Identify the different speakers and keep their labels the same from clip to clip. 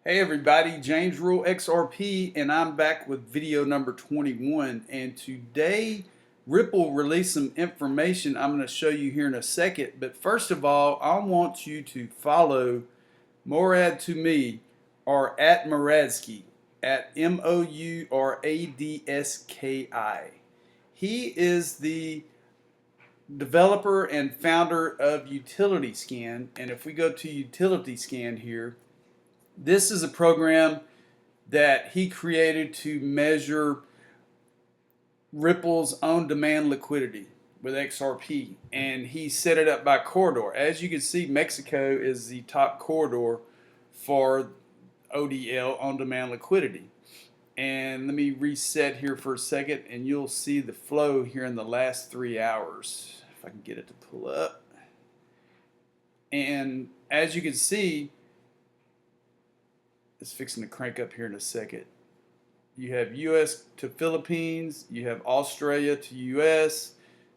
Speaker 1: Hey everybody, JamesRuleXRP, and I'm back with video number 21. And today, Ripple released some information I'm going to show you here in a second. But first of all, I want you to follow Mourad TOUMI, or at Mouradsky, at Mouradski. He is the developer and founder of UtilityScan. And if we go to UtilityScan here, this is a program that he created to measure Ripple's on-demand liquidity with XRP, and he set it up by corridor. As you can see, Mexico is the top corridor for ODL, on-demand liquidity. And let me reset here for a second, and you'll see the flow here in the last 3 hours, if I can get it to pull up. And as you can see, it's fixing to crank up here in a second. You have US to Philippines, you have Australia to US,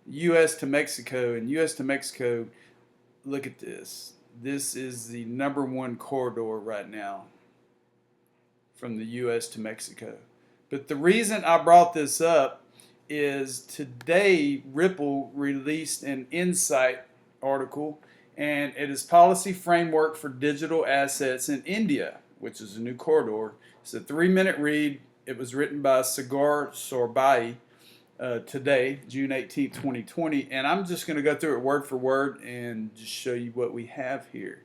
Speaker 1: US to Mexico, and US to Mexico, look at this. This is the #1 corridor right now from the US to Mexico. But the reason I brought this up is today Ripple released an Insight article, and it is Policy Framework for Digital Assets in India, which is a new corridor. It's a 3-minute read. It was written by Sagar Sorbai today, June 18th, 2020. And I'm just going to go through it word for word and just show you what we have here.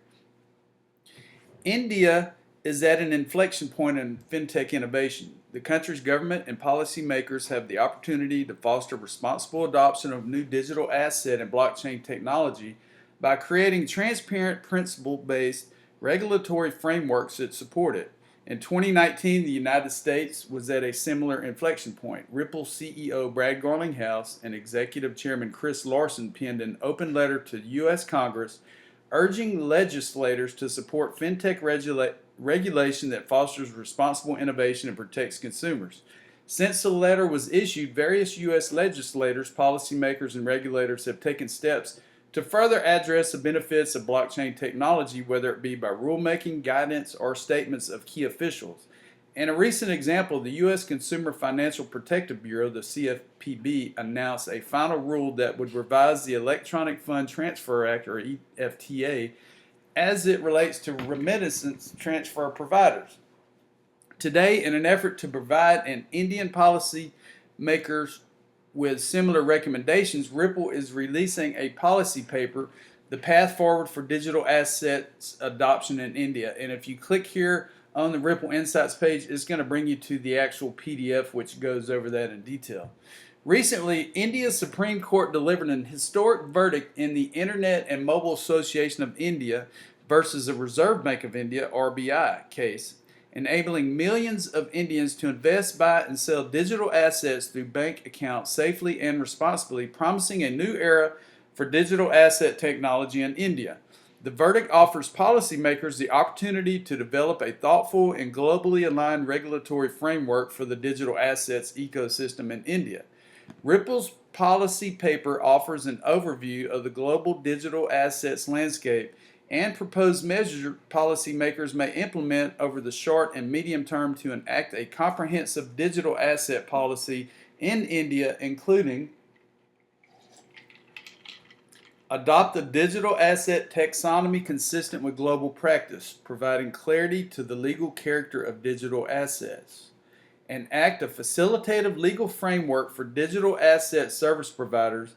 Speaker 1: India is at an inflection point in fintech innovation. The country's government and policymakers have the opportunity to foster responsible adoption of new digital asset and blockchain technology by creating transparent, principle-based regulatory frameworks that support it. In 2019, the United States was at a similar inflection point. Ripple CEO Brad Garlinghouse and Executive Chairman Chris Larson penned an open letter to U.S. Congress urging legislators to support fintech regulation that fosters responsible innovation and protects consumers. Since the letter was issued, various U.S. legislators, policymakers, and regulators have taken steps to further address the benefits of blockchain technology, whether it be by rulemaking, guidance, or statements of key officials. In a recent example, the U.S. Consumer Financial Protective Bureau, the CFPB, announced a final rule that would revise the Electronic Fund Transfer Act, or EFTA, as it relates to remittance transfer providers. Today, in an effort to provide an Indian policymakers with similar recommendations, Ripple is releasing a policy paper, The Path Forward for Digital Assets Adoption in India. And if you click here on the Ripple Insights page, it's going to bring you to the actual PDF, which goes over that in detail. Recently, India's Supreme Court delivered an historic verdict in the Internet and Mobile Association of India versus the Reserve Bank of India, RBI, case, enabling millions of Indians to invest, buy, and sell digital assets through bank accounts safely and responsibly, promising a new era for digital asset technology in India. The verdict offers policymakers the opportunity to develop a thoughtful and globally aligned regulatory framework for the digital assets ecosystem in India. Ripple's policy paper offers an overview of the global digital assets landscape and proposed measures policymakers may implement over the short and medium term to enact a comprehensive digital asset policy in India, including adopt a digital asset taxonomy consistent with global practice, providing clarity to the legal character of digital assets, enact a facilitative legal framework for digital asset service providers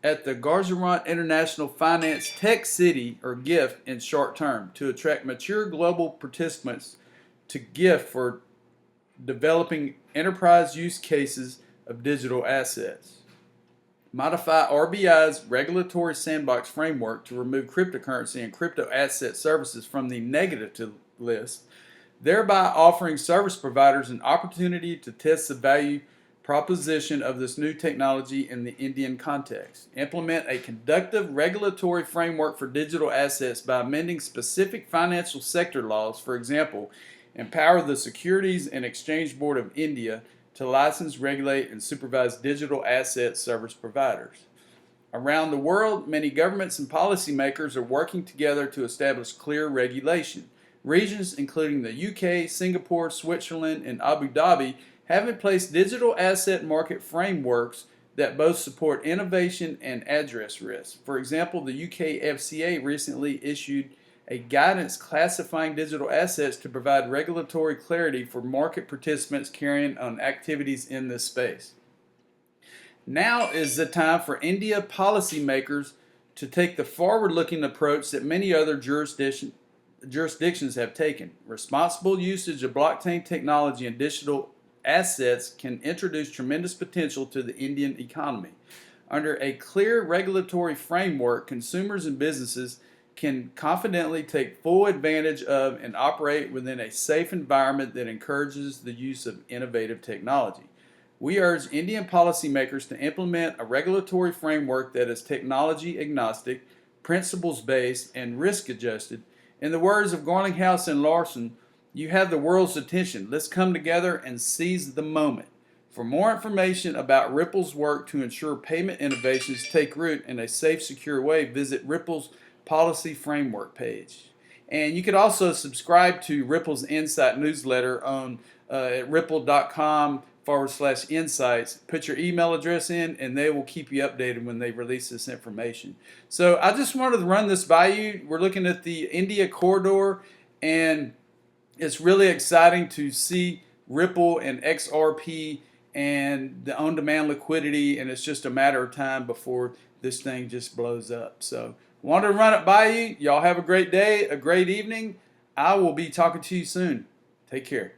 Speaker 1: at the Gujarat International Finance Tech City, or GIFT in short term, to attract mature global participants to GIFT for developing enterprise use cases of digital assets. Modify RBI's regulatory sandbox framework to remove cryptocurrency and crypto asset services from the negative list, thereby offering service providers an opportunity to test the value proposition of this new technology in the Indian context. Implement a conducive regulatory framework for digital assets by amending specific financial sector laws. For example, empower the Securities and Exchange Board of India to license, regulate, and supervise digital asset service providers. Around the world, many governments and policymakers are working together to establish clear regulation. Regions including the UK, Singapore, Switzerland, and Abu Dhabi have in place digital asset market frameworks that both support innovation and address risk. For example, the UK FCA recently issued a guidance classifying digital assets to provide regulatory clarity for market participants carrying on activities in this space. Now is the time for India policymakers to take the forward-looking approach that many other jurisdictions have taken. Responsible usage of blockchain technology and digital assets can introduce tremendous potential to the Indian economy. Under a clear regulatory framework, consumers and businesses can confidently take full advantage of and operate within a safe environment that encourages the use of innovative technology. We urge Indian policymakers to implement a regulatory framework that is technology agnostic, principles based, and risk adjusted. In the words of Garlinghouse and Larson, you have the world's attention. Let's come together and seize the moment. For more information about Ripple's work to ensure payment innovations take root in a safe, secure way, visit Ripple's policy framework page. And you could also subscribe to Ripple's Insight newsletter on at ripple.com/insights. Put your email address in and they will keep you updated when they release this information. So I just wanted to run this by you. We're looking at the India corridor, and it's really exciting to see Ripple and XRP and the on-demand liquidity, and it's just a matter of time before this thing just blows up. So wanted to run it by you. Y'all have a great day, a great evening. I will be talking to you soon. Take care.